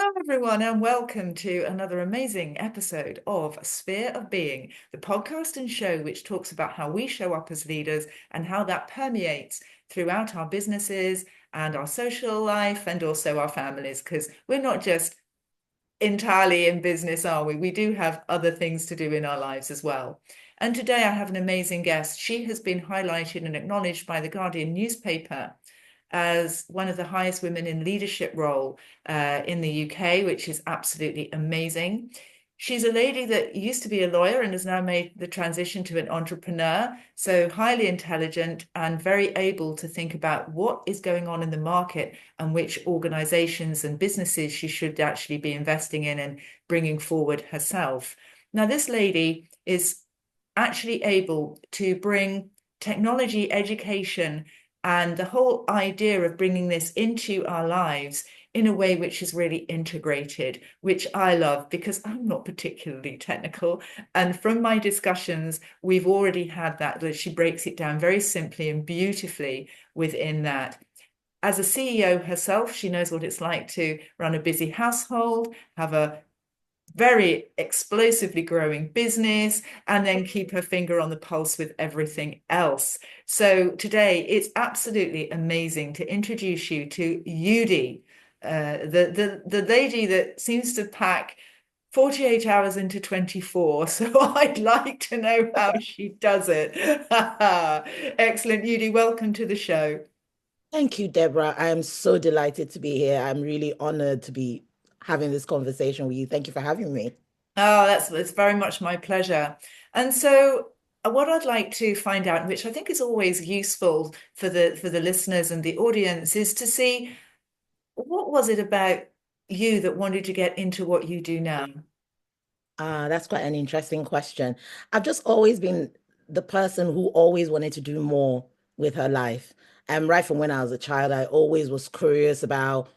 Hello, everyone, and welcome to another amazing episode of Sphere of Being, the podcast and show which talks about how we show up as leaders and how that permeates throughout our businesses and our social life and also our families, because we're not just entirely in business, are we? We do have other things to do in our lives as well. And today I have an amazing guest. She has been highlighted and acknowledged by the Guardian newspaper as one of the highest women in leadership role in the UK, which is absolutely amazing. She's a lady that used to be a lawyer and has now made the transition to an entrepreneur. So highly intelligent and very able to think about what is going on in the market and which organizations and businesses she should actually be investing in and bringing forward herself. Now, this lady is actually able to bring technology education and the whole idea of bringing this into our lives in a way which is really integrated, which I love because I'm not particularly technical. And from my discussions, we've already had that she breaks it down very simply and beautifully within that. As a CEO herself, she knows what it's like to run a busy household, have a very explosively growing business, and then keep her finger on the pulse with everything else. So today it's absolutely amazing to introduce you to Yudee, the lady that seems to pack 48 hours into 24. So I'd like to know how she does it. Excellent, Yudee. Welcome to the show. Thank you, Deborah. I am so delighted to be here. I'm really honored to be having this conversation with you. Thank you for having me. Oh, that's very much my pleasure. And so what I'd like to find out, which I think is always useful for the listeners and the audience, is to see what was it about you that wanted to get into what you do now? That's quite an interesting question. I've just always been the person who always wanted to do more with her life. And right from when I was a child, I always was curious about,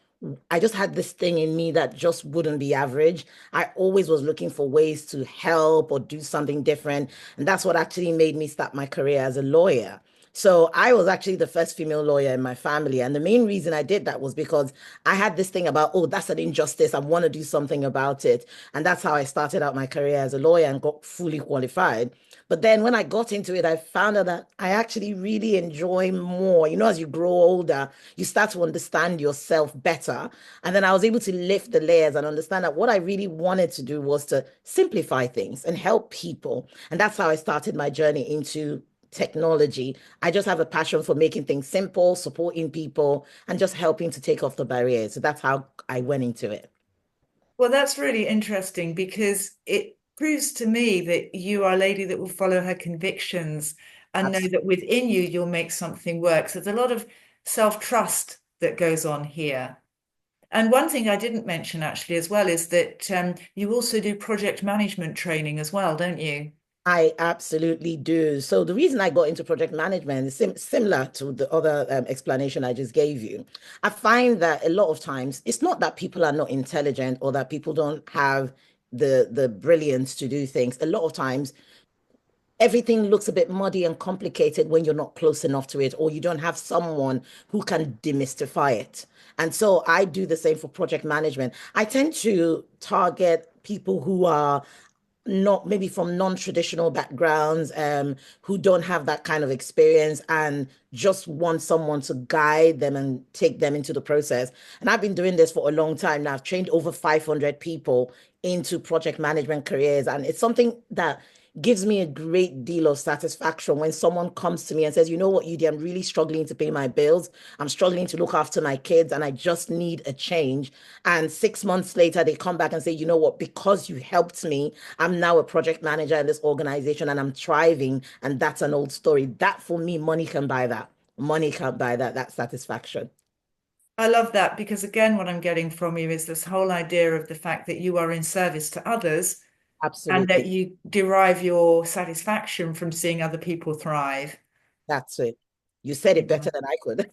I just had this thing in me that just wouldn't be average. I always was looking for ways to help or do something different. And that's what actually made me start my career as a lawyer. So I was actually the first female lawyer in my family. And the main reason I did that was because I had this thing about, oh, that's an injustice. I want to do something about it. And that's how I started out my career as a lawyer and got fully qualified. But then when I got into it, I found out that I actually really enjoy more. As you grow older, you start to understand yourself better. And then I was able to lift the layers and understand that what I really wanted to do was to simplify things and help people. And that's how I started my journey into technology. I just have a passion for making things simple, supporting people, and just helping to take off the barriers. So that's how I went into it. Well, that's really interesting because it proves to me that you are a lady that will follow her convictions and know that within you, you'll make something work. So there's a lot of self-trust that goes on here. And one thing I didn't mention actually as well is that you also do project management training as well, don't you? I absolutely do. So the reason I got into project management is similar to the other explanation I just gave you. I find that a lot of times it's not that people are not intelligent or that people don't have the brilliance to do things. A lot of times everything looks a bit muddy and complicated when you're not close enough to it, or you don't have someone who can demystify it. And so I do the same for project management. I tend to target people who are not maybe from non-traditional backgrounds, who don't have that kind of experience and just want someone to guide them and take them into the process. And I've been doing this for a long time now. I've trained over 500 people into project management careers, and it's something that gives me a great deal of satisfaction when someone comes to me and says, you know what, Yudee, I'm really struggling to pay my bills. I'm struggling to look after my kids and I just need a change. And 6 months later, they come back and say, you know what, because you helped me, I'm now a project manager in this organization and I'm thriving. And that's an old story. That for me, money can buy that. Money can't buy that satisfaction. I love that because again, what I'm getting from you is this whole idea of the fact that you are in service to others and that Absolutely. you derive your satisfaction from seeing other people thrive. That's it. You said it Yeah. better than I could.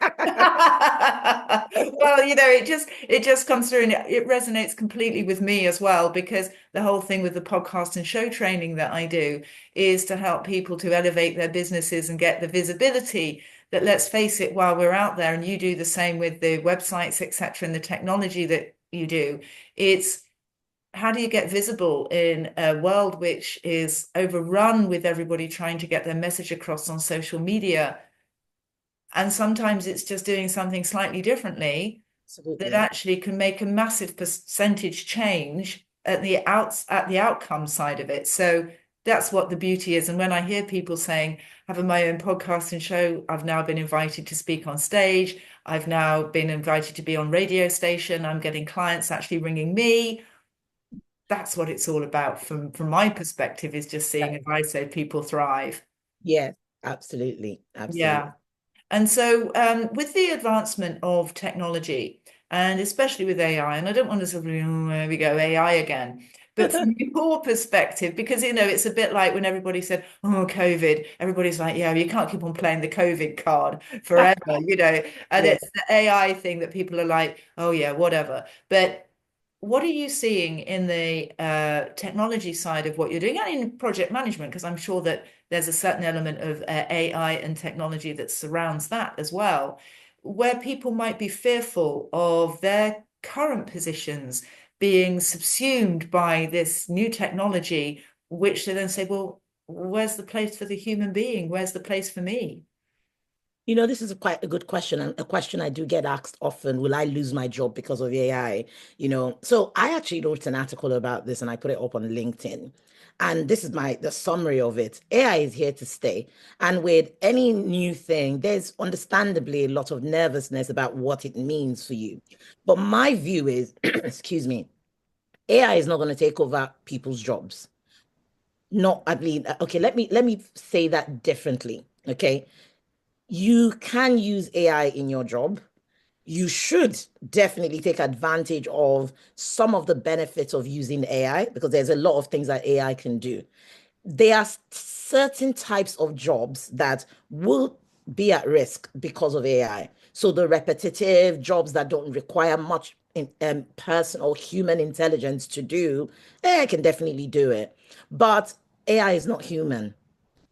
Well, it just comes through and it resonates completely with me as well because the whole thing with the podcast and show training that I do is to help people to elevate their businesses and get the visibility that, let's face it, while we're out there, and you do the same with the websites, etc., and the technology that you do. It's how do you get visible in a world which is overrun with everybody trying to get their message across on social media? And sometimes it's just doing something slightly differently that Absolutely. actually can make a massive percentage change at the outcome side of it. So that's what the beauty is. And when I hear people saying, having my own podcast and show, I've now been invited to speak on stage. I've now been invited to be on radio station. I'm getting clients actually ringing me. That's what it's all about from my perspective, is just seeing, as I say, people thrive. Yes, absolutely. Yeah. Absolutely. And so, with the advancement of technology, and especially with AI, and I don't want to sort of, oh, there we go, AI again. But from your perspective, because it's a bit like when everybody said, "Oh, COVID," everybody's like, "Yeah, you can't keep on playing the COVID card forever." And Yeah. it's the AI thing that people are like, "Oh, yeah, whatever." But what are you seeing in the technology side of what you're doing and in project management? Because I'm sure that there's a certain element of AI and technology that surrounds that as well, where people might be fearful of their current positions being subsumed by this new technology, which they then say, well, where's the place for the human being? Where's the place for me? This is quite a good question, and a question I do get asked often, will I lose my job because of AI? So I actually wrote an article about this and I put it up on LinkedIn. And this is the summary of it. AI is here to stay. And with any new thing, there's understandably a lot of nervousness about what it means for you. But my view is, excuse me, AI is not going to take over people's jobs. Not, I believe, okay, let me say that differently. Okay. You can use AI in your job. You should definitely take advantage of some of the benefits of using AI because there's a lot of things that AI can do. There are certain types of jobs that will be at risk because of AI. So the repetitive jobs that don't require much person or human intelligence to do, AI can definitely do it. But AI is not human.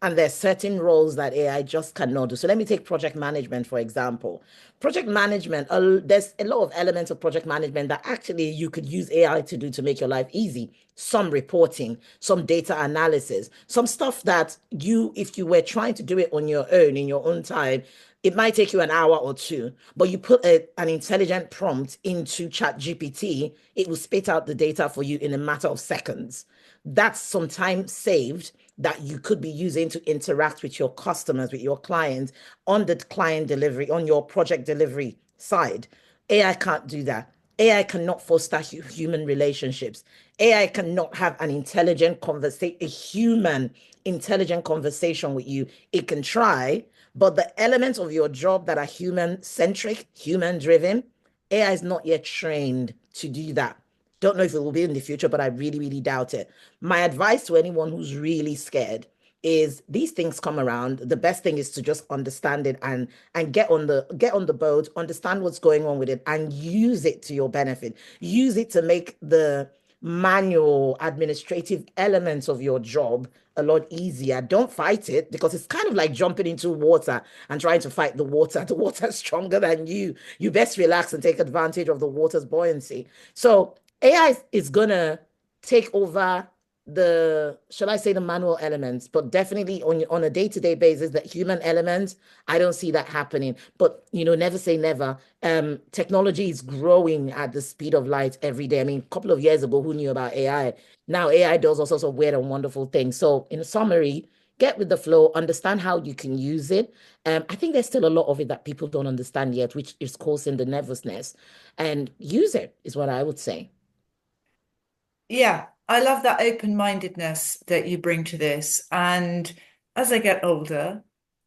And there's certain roles that AI just cannot do. So let me take project management, for example. Project management, there's a lot of elements of project management that actually you could use AI to do to make your life easy. Some reporting, some data analysis, some stuff that if you were trying to do it on your own, in your own time, it might take you an hour or two, but you put an intelligent prompt into ChatGPT, it will spit out the data for you in a matter of seconds. That's some time saved that you could be using to interact with your customers, with your clients on the client delivery, on your project delivery side. AI can't do that. AI cannot foster human relationships. AI cannot have an intelligent conversation, a human intelligent conversation with you. It can try, but the elements of your job that are human centric, human driven, AI is not yet trained to do that. Don't know if it will be in the future, but I really, really doubt it. My advice to anyone who's really scared is these things come around. The best thing is to just understand it and get on the boat, understand what's going on with it, and use it to your benefit. Use it to make the manual administrative elements of your job a lot easier. Don't fight it because it's kind of like jumping into water and trying to fight the water. The water's stronger than you. You best relax and take advantage of the water's buoyancy. So AI is gonna take over shall I say, the manual elements, but definitely on a day-to-day basis, that human element, I don't see that happening. But never say never. Technology is growing at the speed of light every day. I mean, a couple of years ago, who knew about AI? Now AI does all sorts of weird and wonderful things. So in summary, get with the flow, understand how you can use it. I think there's still a lot of it that people don't understand yet, which is causing the nervousness. And use it is what I would say. Yeah, I love that open-mindedness that you bring to this. And as I get older,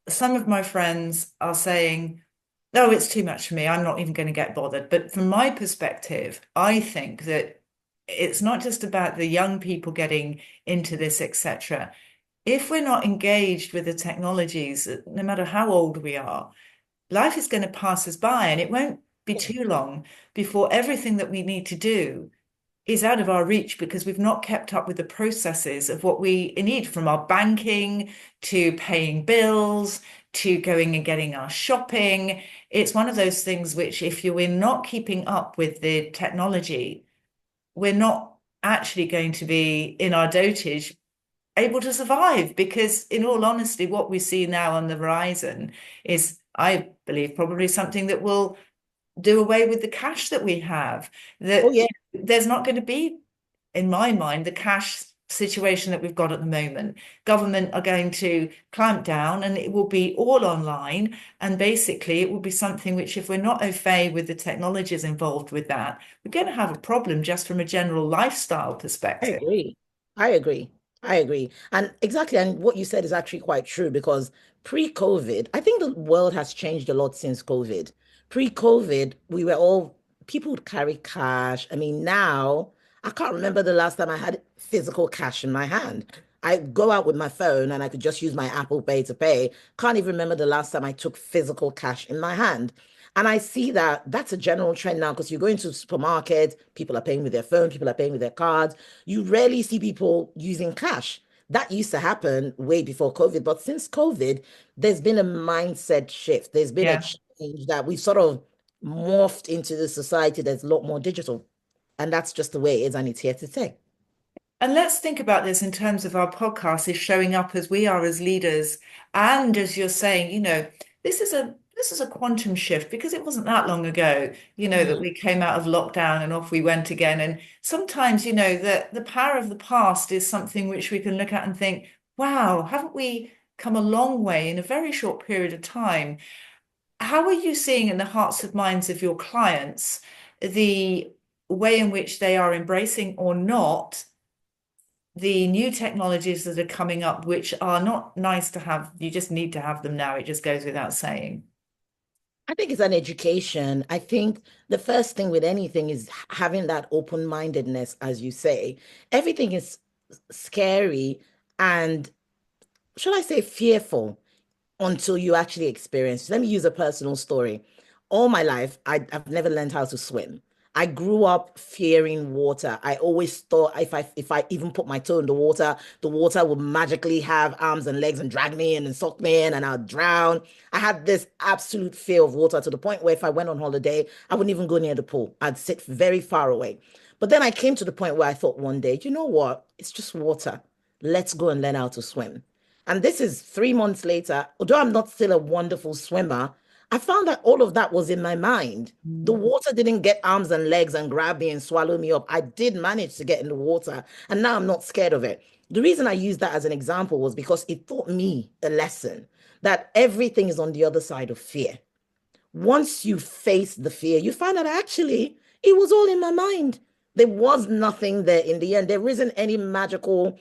some of my friends are saying, "No, it's too much for me. I'm not even going to get bothered." But from my perspective, I think that it's not just about the young people getting into this, etc. If we're not engaged with the technologies, no matter how old we are, life is going to pass us by, and it won't be Yeah. too long before everything that we need to do is out of our reach because we've not kept up with the processes of what we need, from our banking to paying bills to going and getting our shopping. It's one of those things which, if we're not keeping up with the technology, we're not actually going to be in our dotage able to survive. Because, in all honesty, what we see now on the horizon is, I believe, probably something that will do away with the cash that we have. Oh, That yeah. there's not going to be, in my mind, the cash situation that we've got at the moment. Government are going to clamp down and it will be all online. And basically, it will be something which, if we're not au fait with the technologies involved with that, we're going to have a problem just from a general lifestyle I perspective. agree. I agree. I agree. And exactly. And what you said is actually quite true because pre-COVID, I think the world has changed a lot since COVID. Pre-COVID, we were all, people would carry cash. I mean, now I can't remember the last time I had physical cash in my hand. I go out with my phone and I could just use my Apple Pay to pay. Can't even remember the last time I took physical cash in my hand. And I see that that's a general trend now because you go into supermarkets, people are paying with their phone, people are paying with their cards. You rarely see people using cash. That used to happen way before COVID. But since COVID, there's been a mindset shift. There's been a Yeah. change that we sort of morphed into the society that's a lot more digital. And that's just the way it is, and it's here to stay. And let's think about this in terms of our podcast is showing up as we are as leaders. And as you're saying, this is a quantum shift, because it wasn't that long ago, that Mhm. we came out of lockdown and off we went again. And sometimes, that the power of the past is something which we can look at and think, wow, haven't we come a long way in a very short period of time? How are you seeing in the hearts and minds of your clients the way in which they are embracing or not the new technologies that are coming up, which are not nice to have? You just need to have them now. It just goes without saying. I think it's an education. I think the first thing with anything is having that open-mindedness, as you say. Everything is scary and, shall I say, fearful until you actually experience. Let me use a personal story. All my life, I've never learned how to swim. I grew up fearing water. I always thought if I even put my toe in the water would magically have arms and legs and drag me in and suck me in and I'd drown. I had this absolute fear of water to the point where if I went on holiday, I wouldn't even go near the pool. I'd sit very far away. But then I came to the point where I thought one day, you know what? It's just water. Let's go and learn how to swim. And this is 3 months later. Although I'm not still a wonderful swimmer, I found that all of that was in my mind. The Mm. water didn't get arms and legs and grab me and swallow me up. I did manage to get in the water, and now I'm not scared of it. The reason I used that as an example was because it taught me a lesson that everything is on the other side of fear. Once you face the fear, you find out actually it was all in my mind. There was nothing there in the end. There isn't any magical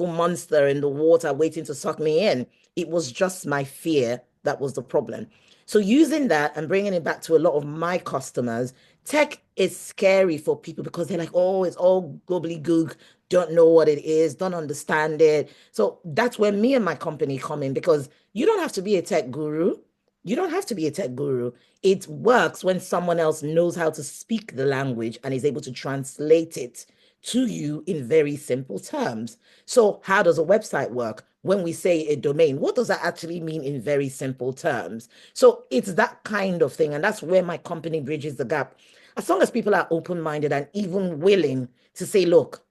monster in the water waiting to suck me in. It was just my fear that was the problem. So using that and bringing it back to a lot of my customers, tech is scary for people because they're like, oh, it's all gobbledygook, don't know what it is, don't understand it. So that's where me and my company come in because you don't have to be a tech guru. You don't have to be a tech guru. It works when someone else knows how to speak the language and is able to translate it to you in very simple terms. So, how does a website work? When we say a domain, what does that actually mean in very simple terms? So, it's that kind of thing. And that's where my company bridges the gap. As long as people are open minded and even willing to say, look,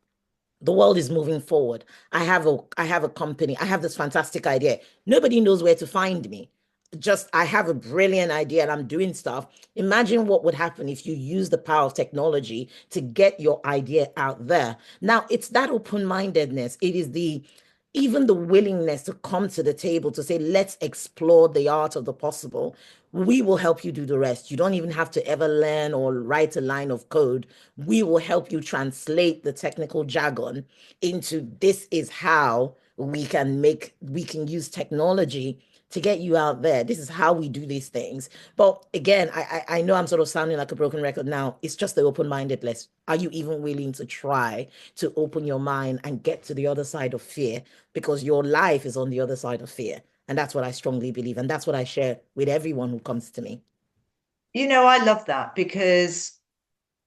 the world is moving forward. I have a company. I have this fantastic idea. Nobody knows where to find me. Just I have a brilliant idea and I'm doing stuff. Imagine what would happen if you use the power of technology to get your idea out there. Now, it's that open-mindedness. It is the even the willingness to come to the table to say, let's explore the art of the possible. We will help you do the rest. You don't even have to ever learn or write a line of code. We will help you translate the technical jargon into this is how we can use technology to get you out there. This is how we do these things. But again, I know I'm sort of sounding like a broken record now. It's just the open-mindedness. Are you even willing to try to open your mind and get to the other side of fear? Because your life is on the other side of fear. And that's what I strongly believe. And that's what I share with everyone who comes to me. I love that, because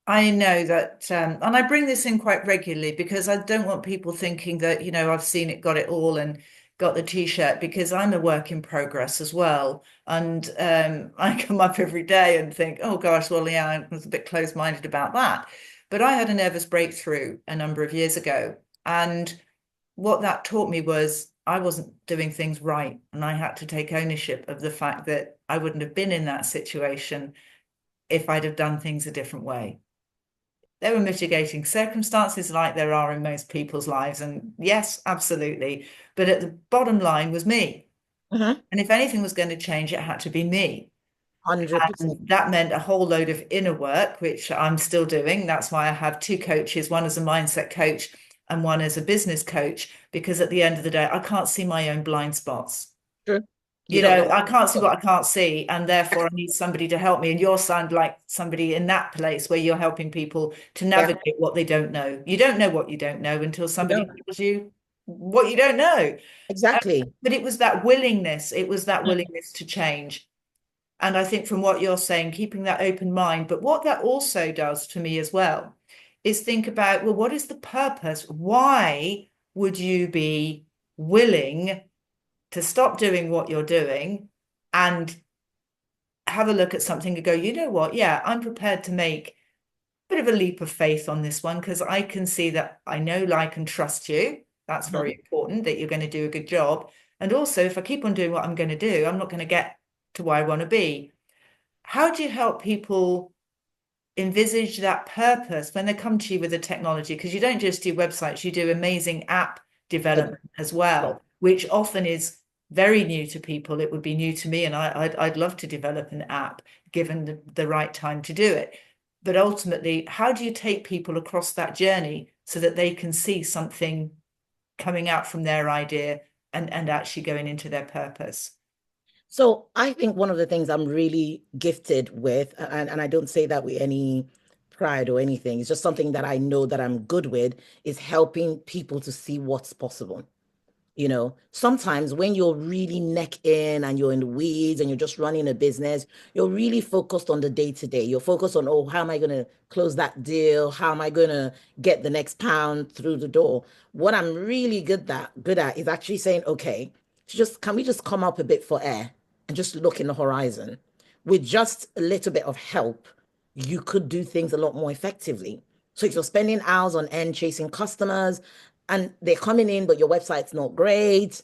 I know that, and I bring this in quite regularly because I don't want people thinking that, I've seen it, got it all, and got the t-shirt because I'm a work in progress as well. And I come up every day and think, oh gosh, well, yeah, I was a bit closed-minded about that. But I had a nervous breakthrough a number of years ago. And what that taught me was I wasn't doing things right. And I had to take ownership of the fact that I wouldn't have been in that situation if I'd have done things a different way. There were mitigating circumstances like there are in most people's lives. And yes, absolutely. But at the bottom line was me. Mhm. And if anything was going to change, it had to be me. 100%. And that meant a whole load of inner work, which I'm still doing. That's why I have two coaches, one as a mindset coach and one as a business coach, because at the end of the day, I can't see my own blind spots. True. You You don't know, know. I can't see what I can't see, and therefore I need somebody to help me. And you're sound like somebody in that place where you're helping people to Yeah, navigate what they don't know. You don't know what you don't know until you somebody don't. tells you what you don't know. Uh, Exactly. but it was that willingness, it was that willingness to change. And I think from what you're saying, keeping that open mind, but what that also does to me as well is think about, well, what is the purpose? Why would you be willing to stop doing what you're doing and have a look at something and go, you know what? Yeah, I'm prepared to make a bit of a leap of faith on this one because I can see that I know, like, and trust you. That's Mhm. very important that you're going to do a good job. And also, if I keep on doing what I'm going to do, I'm not going to get to where I want to be. How do you help people envisage that purpose when they come to you with the technology? Because you don't just do websites, you do amazing app But development as yeah. well, which often is very new to people. It would be new to me, and I'd love to develop an app given the right time to do it. But ultimately, how do you take people across that journey so that they can see something coming out from their idea and actually going into their purpose? So I think one of the things I'm really gifted with, and I don't say that with any pride or anything, it's just something that I know that I'm good with, is helping people to see what's possible. Sometimes when you're really neck in and you're in the weeds and you're just running a business, you're really focused on the day to day. You're focused on, oh, how am I going to close that deal? How am I going to get the next pound through the door? What I'm really good at is actually saying, okay, can we just come up a bit for air and just look in the horizon? With just a little bit of help, you could do things a lot more effectively. So if you're spending hours on end chasing customers, and they're coming in, but your website's not great,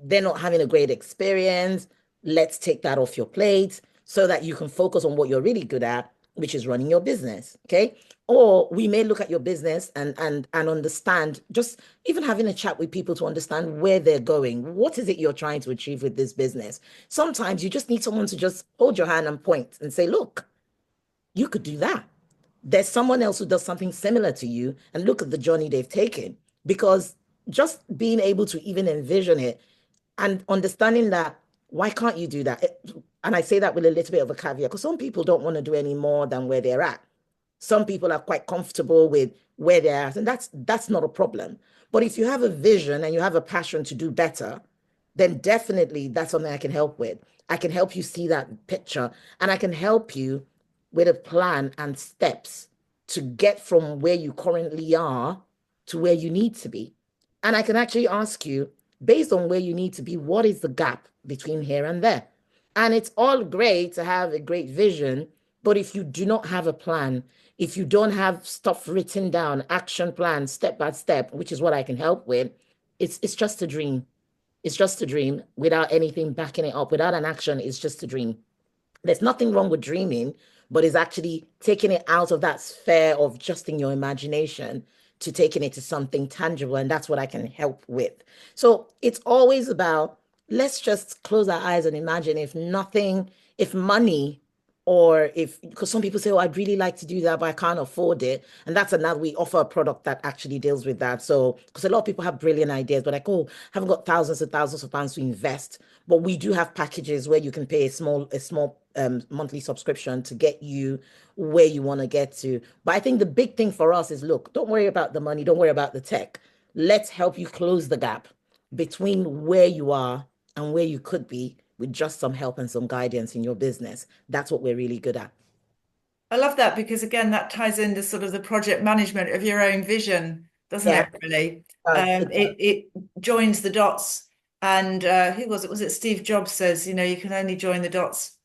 they're not having a great experience. Let's take that off your plate so that you can focus on what you're really good at, which is running your business. Okay. Or we may look at your business and understand, just even having a chat with people to understand where they're going. What is it you're trying to achieve with this business? Sometimes you just need someone to just hold your hand and point and say, look, you could do that. There's someone else who does something similar to you, and look at the journey they've taken. Because just being able to even envision it and understanding that, why can't you do that? And I say that with a little bit of a caveat, because some people don't want to do any more than where they're at. Some people are quite comfortable with where they're at, and that's not a problem. But if you have a vision and you have a passion to do better, then definitely that's something I can help with. I can help you see that picture, and I can help you with a plan and steps to get from where you currently are to where you need to be. And I can actually ask you, based on where you need to be, what is the gap between here and there? And it's all great to have a great vision, but if you do not have a plan, if you don't have stuff written down, action plan, step by step, which is what I can help with, it's just a dream. It's just a dream without anything backing it up, without an action. It's just a dream. There's nothing wrong with dreaming, but it's actually taking it out of that sphere of just in your imagination to taking it to something tangible. And that's what I can help with. So it's always about, let's just close our eyes and imagine if nothing, if money, or if, because some people say, oh, I'd really like to do that, but I can't afford it. And that's another, we offer a product that actually deals with that. So, because a lot of people have brilliant ideas, but like, oh, haven't got thousands and thousands of pounds to invest. But we do have packages where you can pay a small monthly subscription to get you where you want to get to. But I think the big thing for us is, look, don't worry about the money, don't worry about the tech. Let's help you close the gap between where you are and where you could be with just some help and some guidance in your business. That's what we're really good at. I love that because again, that ties into sort of the project management of your own vision, doesn't Yeah, it, really? it does. It joins the dots And who was it? Was it Steve Jobs says, you can only join the dots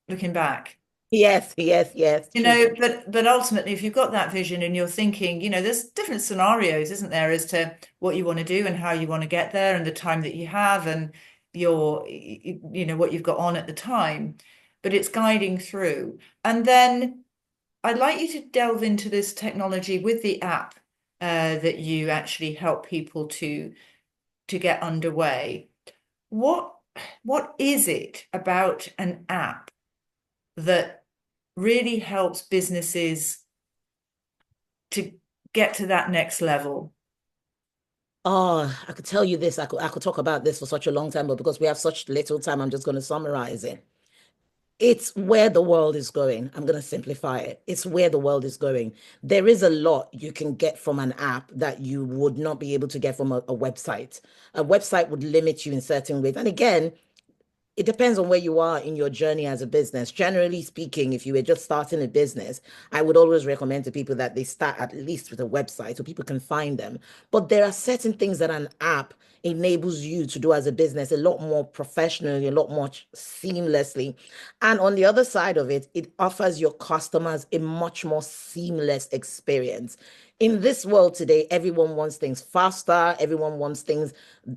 looking back. Yes, yes, yes, true. But ultimately, if you've got that vision and you're thinking, there's different scenarios, isn't there, as to what you want to do and how you want to get there and the time that you have and what you've got on at the time. But it's guiding through. And then I'd like you to delve into this technology with the app that you actually help people to get underway. What what is it about an app that really helps businesses to get to that next level? Oh, I could tell you this. I could talk about this for such a long time, but because we have such little time, I'm just going to summarize it. It's where the world is going. I'm going to simplify it. It's where the world is going. There is a lot you can get from an app that you would not be able to get from a website. A website would limit you in certain ways. And again, it depends on where you are in your journey as a business. Generally speaking, if you were just starting a business, I would always recommend to people that they start at least with a website so people can find them. But there are certain things that an app enables you to do as a business a lot more professionally, a lot more seamlessly. And on the other side of it, it offers your customers a much more seamless experience. In this world today, everyone wants things faster. Everyone wants things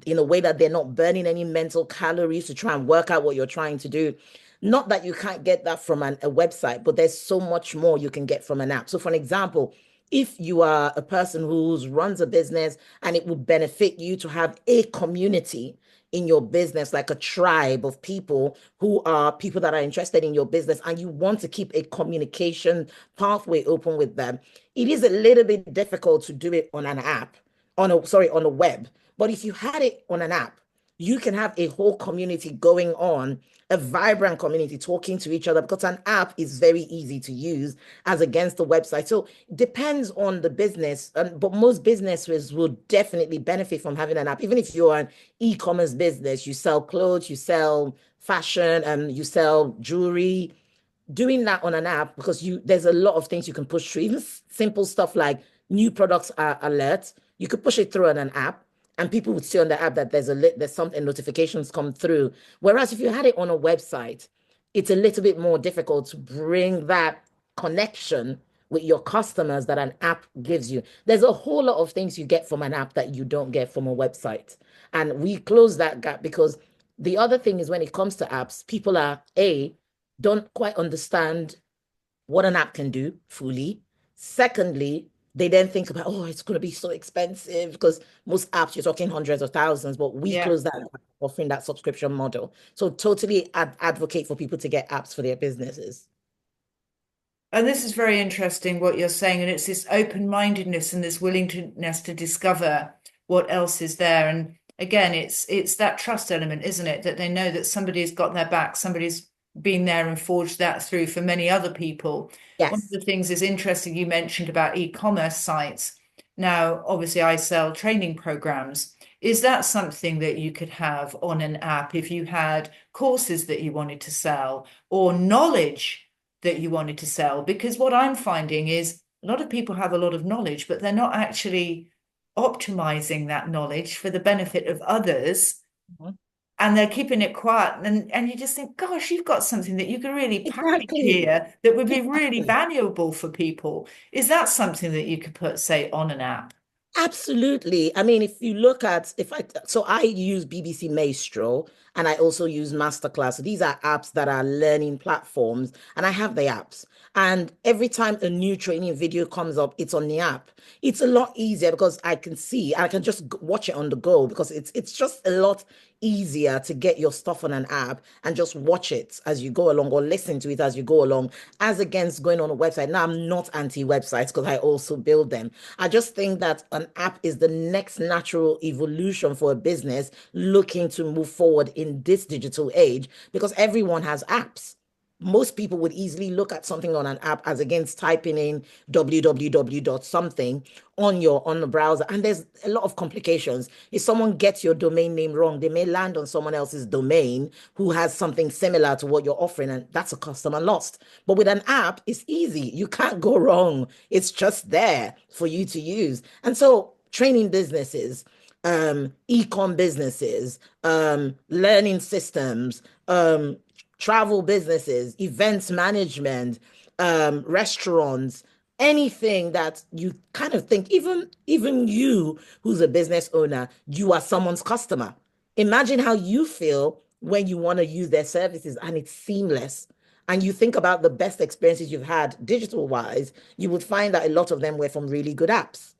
in a way that they're not burning any mental calories to try and work out what you're trying to do. Not that you can't get that from a website, but there's so much more you can get from an app. So, for an example, if you are a person who runs a business and it would benefit you to have a community in your business, like a tribe of people who are people that are interested in your business, and you want to keep a communication pathway open with them, it is a little bit difficult to do it on an app, on a web. But if you had it on an app, you can have a whole community going on, a vibrant community talking to each other because an app is very easy to use as against the website. So it depends on the business, but most businesses will definitely benefit from having an app. Even if you're an e-commerce business, you sell clothes, you sell fashion, and you sell jewelry, doing that on an app because there's a lot of things you can push through, even simple stuff like new products are alerts. You could push it through on an app, and people would see on the app that there's something notifications come through. Whereas if you had it on a website, it's a little bit more difficult to bring that connection with your customers that an app gives you. There's a whole lot of things you get from an app that you don't get from a website. And we close that gap because the other thing is when it comes to apps, people are don't quite understand what an app can do fully. Secondly, they then think about, oh, it's going to be so expensive because most apps you're talking hundreds of thousands, but we Yeah. close that offering that subscription model. So totally advocate for people to get apps for their businesses. And this is very interesting what you're saying. And it's this open-mindedness and this willingness to discover what else is there. And again, it's that trust element, isn't it? That they know that somebody's got their back, somebody's been there and forged that through for many other people. One of Yes. the things is interesting you mentioned about e-commerce sites. Now, obviously, I sell training programs. Is that something that you could have on an app if you had courses that you wanted to sell or knowledge that you wanted to sell? Because what I'm finding is a lot of people have a lot of knowledge, but they're not actually optimizing that knowledge for the benefit of others. Mhm. And they're keeping it quiet. And you just think, gosh, you've got something that you could really package Exactly. here that would be really Exactly. valuable for people. Is that something that you could put, say, on an app? Absolutely. I mean, if you look at so I use BBC Maestro and I also use masterclass. These are apps that are learning platforms, and I have the apps. And every time a new training video comes up, it's on the app. It's a lot easier because I can see, I can just watch it on the go because it's just a lot easier to get your stuff on an app and just watch it as you go along or listen to it as you go along, as against going on a website. Now, I'm not anti-websites because I also build them. I just think that an app is the next natural evolution for a business looking to move forward in this digital age because everyone has apps. Most people would easily look at something on an app as against typing in www dot something on the browser, and there's a lot of complications. If someone gets your domain name wrong, they may land on someone else's domain who has something similar to what you're offering, and that's a customer lost. But with an app, it's easy. You can't go wrong. It's just there for you to use. And so training businesses, e-com businesses, learning systems, travel businesses, events management, restaurants, anything that you kind of think, even you who's a business owner, you are someone's customer. Imagine how you feel when you want to use their services and it's seamless. And you think about the best experiences you've had digital wise, you would find that a lot of them were from really good apps.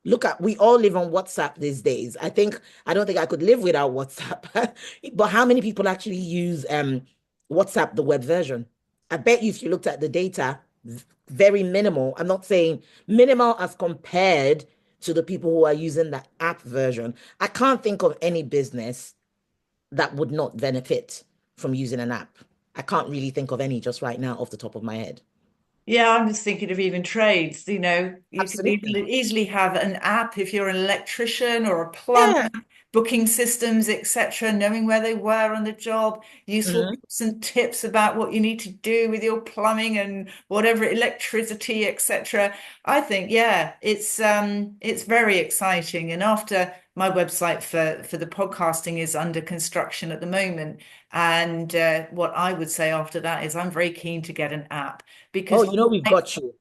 Look at, we all live on WhatsApp these days. I don't think I could live without WhatsApp. But how many people actually use WhatsApp, the web version? I bet you if you looked at the data, very minimal. I'm not saying minimal as compared to the people who are using the app version. I can't think of any business that would not benefit from using an app. I can't really think of any just right now off the top of my head. Yeah, I'm just thinking of even trades. You could Absolutely. easily have an app if you're an electrician or a plumber, Yeah. booking systems, etc., knowing where they were on the job, useful Mhm. tips and tips about what you need to do with your plumbing and whatever electricity, etc. I think, yeah, it's very exciting. And after my website for the podcasting is under construction at the moment, and what I would say after that is I'm very keen to get an app Oh, because you know we've got you.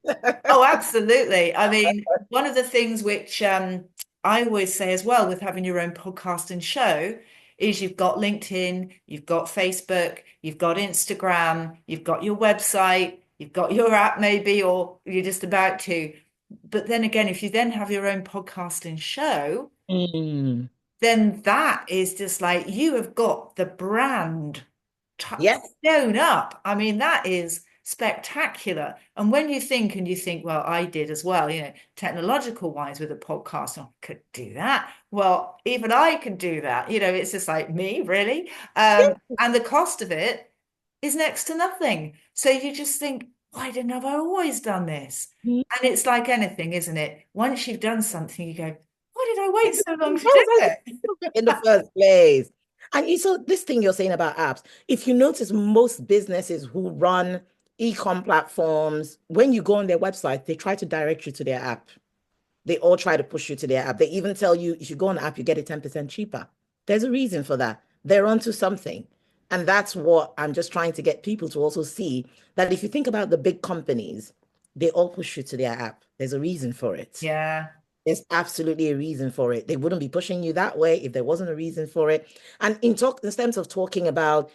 oh, absolutely. I mean, one of the things which I always say as well with having your own podcast and show is you've got LinkedIn, you've got Facebook, you've got Instagram, you've got your website, you've got your app maybe, or you're just about to. But then again, if you then have your own podcast and show, Mm. then that is just like you have got the brand Yes. sewn up. I mean, that is spectacular. And when you think and you think, well, I did as well, technological wise with a podcast, I could do that. Well, even I could do that. It's just like me, really. And the cost of it is next to nothing. So you just think, why didn't have I always done this? Mhm. And it's like anything, isn't it? Once you've done something, you go, why did I wait so long to How do was I it? in the first place? And so this thing you're saying about apps, if you notice most businesses who run e-com platforms, when you go on their website, they try to direct you to their app. They all try to push you to their app. They even tell you if you go on the app, you get it 10% cheaper. There's a reason for that. They're onto something. And that's what I'm just trying to get people to also see that if you think about the big companies, they all push you to their app. There's a reason for it. Yeah. There's absolutely a reason for it. They wouldn't be pushing you that way if there wasn't a reason for it. And in terms of talking about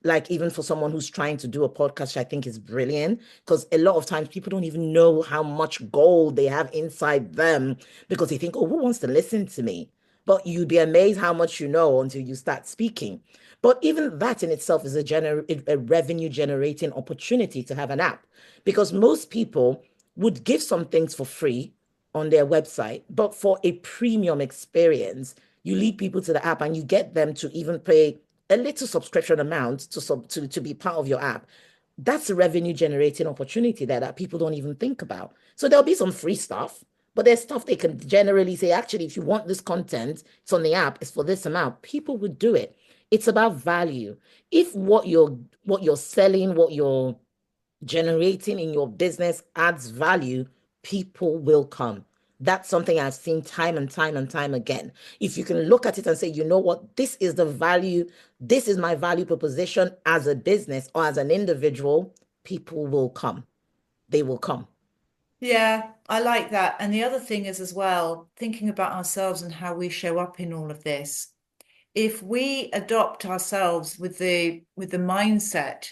like even for someone who's trying to do a podcast, which I think is brilliant because a lot of times people don't even know how much gold they have inside them because they think, oh, who wants to listen to me? But you'd be amazed how much you know until you start speaking. But even that in itself is a revenue generating opportunity to have an app because most people would give some things for free on their website, but for a premium experience, you lead people to the app and you get them to even pay a little subscription amount to be part of your app. That's a revenue generating opportunity there that people don't even think about. So there'll be some free stuff, but there's stuff they can generally say, actually, if you want this content, it's on the app, it's for this amount. People would do it. It's about value. If what you're selling, what you're generating in your business adds value, people will come. That's something I've seen time and time and time again. If you can look at it and say, you know what, this is the value, this is my value proposition as a business or as an individual, people will come. They will come. Yeah, I like that. And the other thing is as well, thinking about ourselves and how we show up in all of this. If we adopt ourselves with the mindset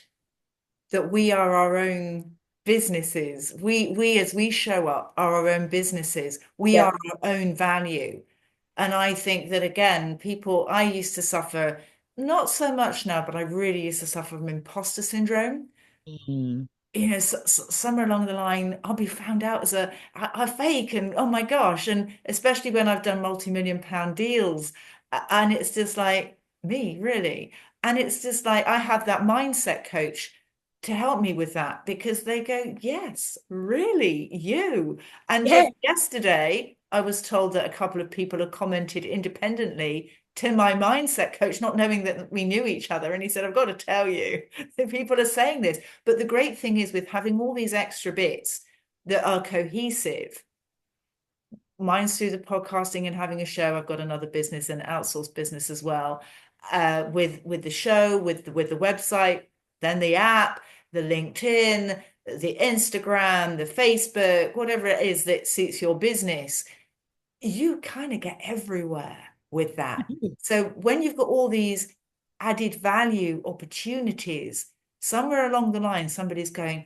that we are our own businesses, we as we show up are our own businesses, we Yeah. are our own value. And I think that again, I used to suffer, not so much now, but I really used to suffer from imposter syndrome. Mm. Somewhere along the line, I'll be found out as a fake, and oh my gosh, and especially when I've done multi-million-pound deals, and it's just like me, really, and it's just like I have that mindset coach to help me with that because they go, yes, really, you. And Yeah. just yesterday, I was told that a couple of people had commented independently to my mindset coach, not knowing that we knew each other, and he said, I've got to tell you that people are saying this. But the great thing is with having all these extra bits that are cohesive, mine's through the podcasting and having a show. I've got another business, an outsourced business as well, with the show, with the website, then the app, the LinkedIn, the Instagram, the Facebook, whatever it is that suits your business. You kind of get everywhere with that. Mhm. So when you've got all these added value opportunities, somewhere along the line, somebody's going,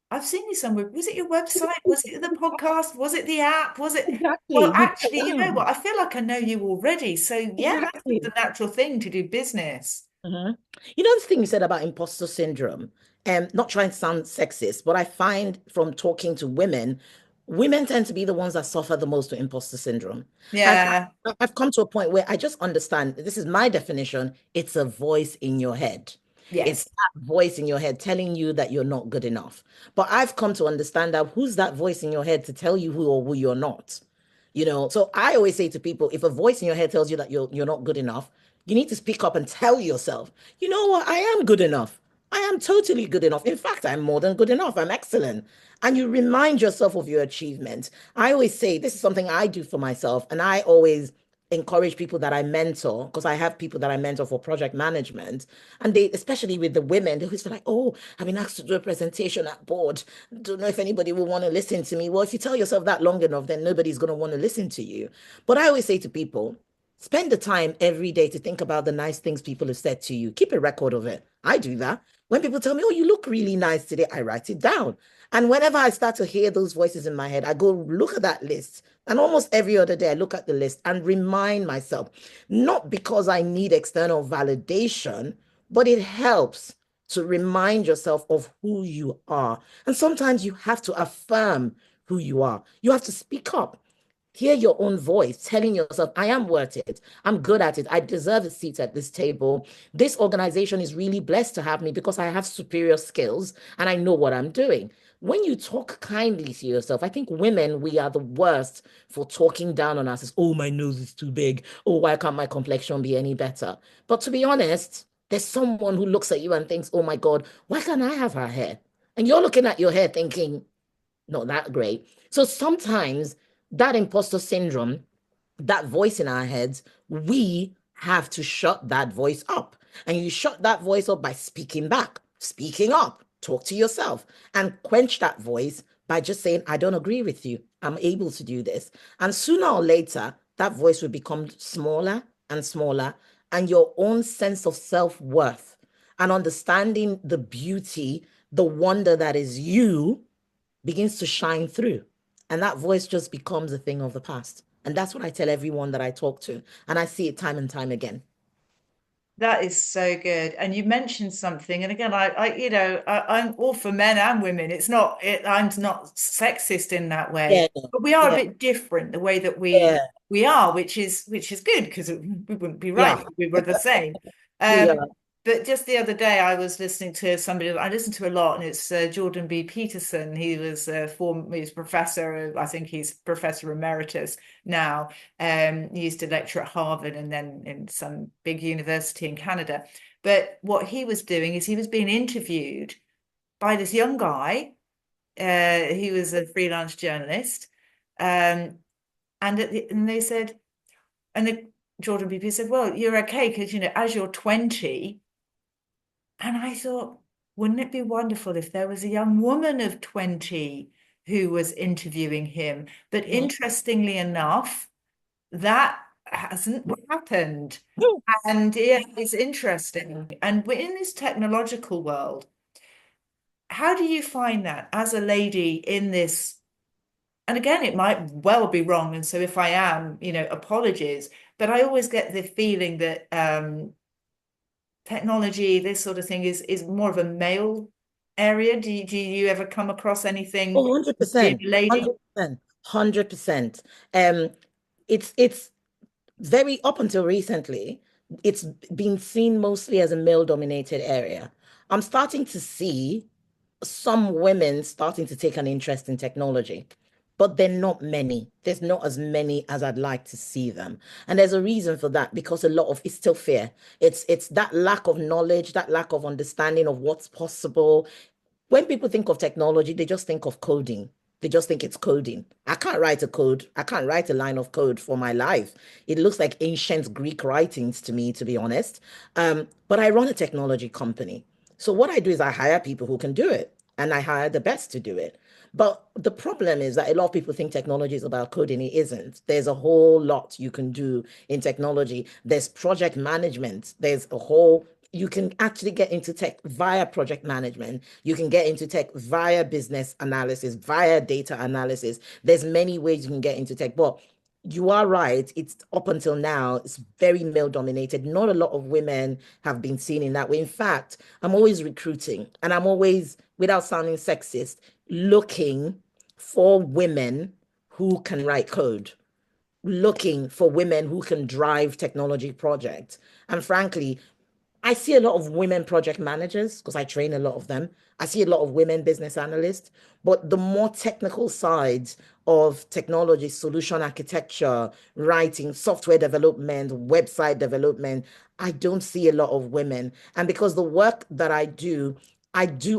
I've seen you somewhere. Was it your website? Was it the podcast? Was it the app? Was it? Exactly. Well, You put actually, you know what? I feel like I know you already. So yeah, that's just exactly. a natural thing to do business. Mhm. You know, the thing you said about imposter syndrome, not trying to sound sexist, but I find from talking to women, women tend to be the ones that suffer the most with imposter syndrome. And Yeah. I've come to a point where I just understand this is my definition. It's a voice in your head. It's Yes. that voice in your head telling you that you're not good enough. But I've come to understand that who's that voice in your head to tell you who or who you're not? So I always say to people, if a voice in your head tells you that you're not good enough, you need to speak up and tell yourself, you know what, I am good enough. I am totally good enough. In fact, I'm more than good enough. I'm excellent. And you remind yourself of your achievements. I always say this is something I do for myself, and I always encourage people that I mentor because I have people that I mentor for project management, and they, especially with the women, they always feel like, oh, I've been asked to do a presentation at board. Don't know if anybody will want to listen to me. Well, if you tell yourself that long enough, then nobody's going to want to listen to you. But I always say to people, spend the time every day to think about the nice things people have said to you. Keep a record of it. I do that. When people tell me, oh, you look really nice today, I write it down. And whenever I start to hear those voices in my head, I go look at that list. And almost every other day, I look at the list and remind myself, not because I need external validation, but it helps to remind yourself of who you are. And sometimes you have to affirm who you are. You have to speak up. Hear your own voice telling yourself, I am worth it. I'm good at it. I deserve a seat at this table. This organization is really blessed to have me because I have superior skills and I know what I'm doing. When you talk kindly to yourself, I think women, we are the worst for talking down on us. Oh, my nose is too big. Oh, why can't my complexion be any better? But to be honest, there's someone who looks at you and thinks, oh my God, why can't I have her hair? And you're looking at your hair thinking, not that great. So sometimes that imposter syndrome, that voice in our heads, we have to shut that voice up. And you shut that voice up by speaking back, speaking up, talk to yourself, and quench that voice by just saying, I don't agree with you. I'm able to do this. And sooner or later, that voice will become smaller and smaller, and your own sense of self worth and understanding the beauty, the wonder that is you begins to shine through. And that voice just becomes a thing of the past. And that's what I tell everyone that I talk to. And I see it time and time again. That is so good. And you mentioned something, and again, I'm all for men and women. I'm not sexist in that way, Yeah, but we are a yeah, bit different the way that yeah, we are, which is good because we wouldn't be right yeah. if we were the same. We Um, are. but just the other day, I was listening to somebody I listen to a lot, and it's Jordan B. Peterson. He was professor. I think he's professor emeritus now. He used to lecture at Harvard and then in some big university in Canada. But what he was doing is he was being interviewed by this young guy. He was a freelance journalist. Um, and they said, and the Jordan BP said, well, you're okay because, as you're 20. And I thought, wouldn't it be wonderful if there was a young woman of 20 who was interviewing him? But Mhm. interestingly enough, that hasn't happened. And yeah, it's interesting. And we're in this technological world. How do you find that as a lady in this? And again, it might well be wrong. And so if I am, apologies. But I always get the feeling that technology, this sort of thing, is more of a male area. Do you ever come across anything Oh, being 100%, a lady? 100%, 100%. Um, it's very up until recently, it's been seen mostly as a male-dominated area. I'm starting to see some women starting to take an interest in technology, but they're not many. There's not as many as I'd like to see them. And there's a reason for that because a lot of it's still fear. It's that lack of knowledge, that lack of understanding of what's possible. When people think of technology, they just think of coding. They just think it's coding. I can't write a code. I can't write a line of code for my life. It looks like ancient Greek writings to me, to be honest. But I run a technology company. So what I do is I hire people who can do it, and I hire the best to do it. But the problem is that a lot of people think technology is about coding. It isn't. There's a whole lot you can do in technology. There's project management. There's a whole, you can actually get into tech via project management. You can get into tech via business analysis, via data analysis. There's many ways you can get into tech, but you are right. It's up until now, it's very male dominated. Not a lot of women have been seen in that way. In fact, I'm always recruiting and I'm always, without sounding sexist, looking for women who can write code, looking for women who can drive technology projects. And frankly, I see a lot of women project managers because I train a lot of them. I see a lot of women business analysts, but the more technical sides of technology, solution architecture, writing, software development, website development, I don't see a lot of women. And because the work that I do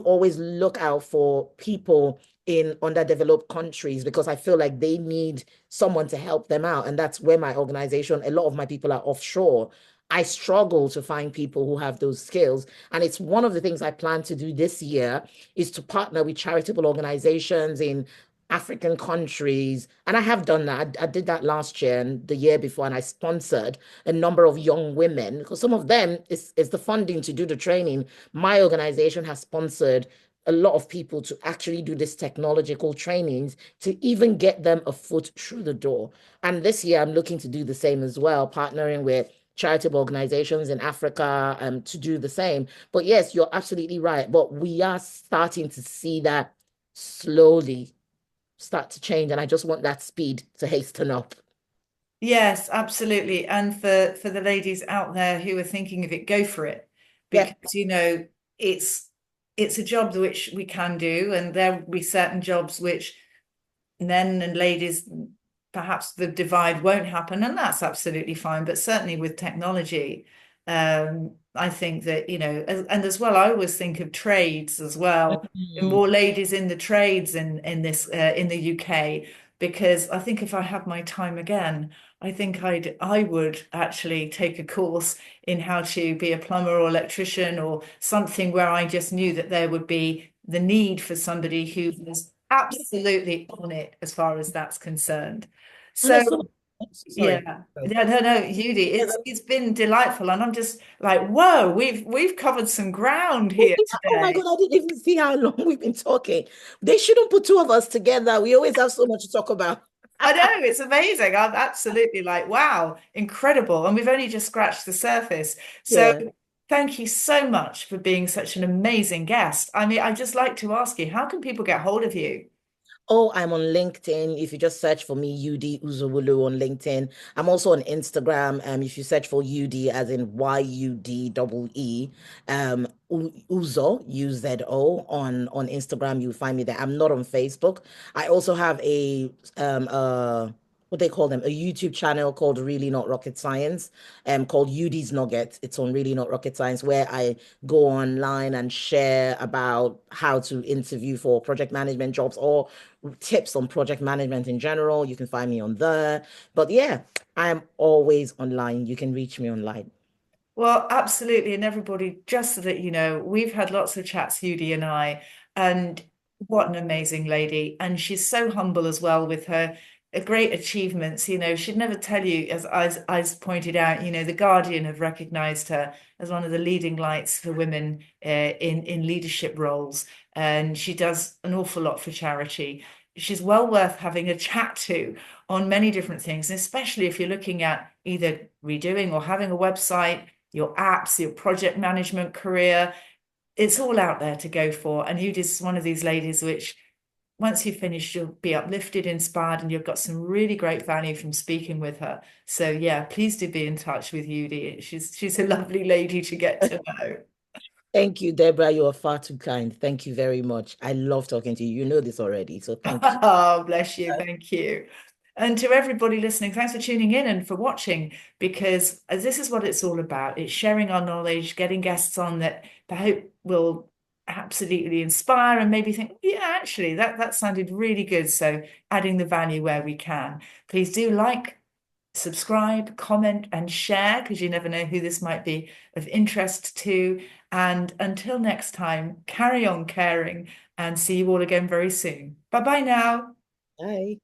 always look out for people in underdeveloped countries because I feel like they need someone to help them out. And that's where my organization, a lot of my people are offshore. I struggle to find people who have those skills. And it's one of the things I plan to do this year is to partner with charitable organizations in African countries. And I have done that. I did that last year and the year before, and I sponsored a number of young women because some of them is the funding to do the training. My organization has sponsored a lot of people to actually do this technological trainings to even get them a foot through the door. And this year, I'm looking to do the same as well, partnering with charitable organizations in Africa to do the same. But yes, you're absolutely right. But we are starting to see that slowly start to change. And I just want that speed to hasten up. Yes, absolutely. And for the ladies out there who are thinking of it, go for it. Yeah. Because, it's it's a job which we can do, and there will be certain jobs which men and ladies, perhaps the divide won't happen, and that's absolutely fine. But certainly with technology, I think that, and as well, I always think of trades as well, and Mhm. more ladies in the trades in this in the UK, because I think if I had my time again, I think I would actually take a course in how to be a plumber or electrician or something where I just knew that there would be the need for somebody who was absolutely on it as far as that's concerned. And So it's so, sorry. yeah, Sorry. no, Yudee, Yeah, it's been delightful, and I'm just like, whoa, we've covered some ground here oh my today. God, I didn't even see how long we've been talking. They shouldn't put two of us together. We always have so much to talk about. I know, it's amazing. I'm absolutely like, wow, incredible. And we've only just scratched the surface. So Yeah. thank you so much for being such an amazing guest. I mean, I'd just like to ask you, how can people get hold of you? Oh, I'm on LinkedIn. If you just search for me, Yudee Uzowulu on LinkedIn. I'm also on Instagram. If you search for Yudee as in Yudee, Uzo, Uzo on Instagram, you'll find me there. I'm not on Facebook. I also have a what they call them, a YouTube channel called Really Not Rocket Science, called Yudee's Nuggets. It's on Really Not Rocket Science, where I go online and share about how to interview for project management jobs or tips on project management in general. You can find me on there. But yeah, I'm always online. You can reach me online. Well, absolutely. And everybody, just so that you know, we've had lots of chats, Yudi and I, and what an amazing lady. And she's so humble as well with her great achievements. She'd never tell you, as pointed out, the Guardian have recognized her as one of the leading lights for women in leadership roles. And she does an awful lot for charity. She's well worth having a chat to on many different things, especially if you're looking at either redoing or having a website, your apps, your project management career. It's all out there to go for. And Yudi's one of these ladies which, once you finish, you'll be uplifted, inspired, and you've got some really great value from speaking with her. So yeah, please do be in touch with Yudi. She's a lovely lady to get to know. Thank you, Deborah. You are far too kind. Thank you very much. I love talking to you. You know this already, so thank you. Oh, bless you. Thank you. And to everybody listening, thanks for tuning in and for watching, because this is what it's all about. It's sharing our knowledge, getting guests on that I hope will absolutely inspire and maybe think, yeah, actually, that sounded really good. So adding the value where we can. Please do like, subscribe, comment, and share, because you never know who this might be of interest to. And until next time, carry on caring and see you all again very soon. Bye bye now. Bye.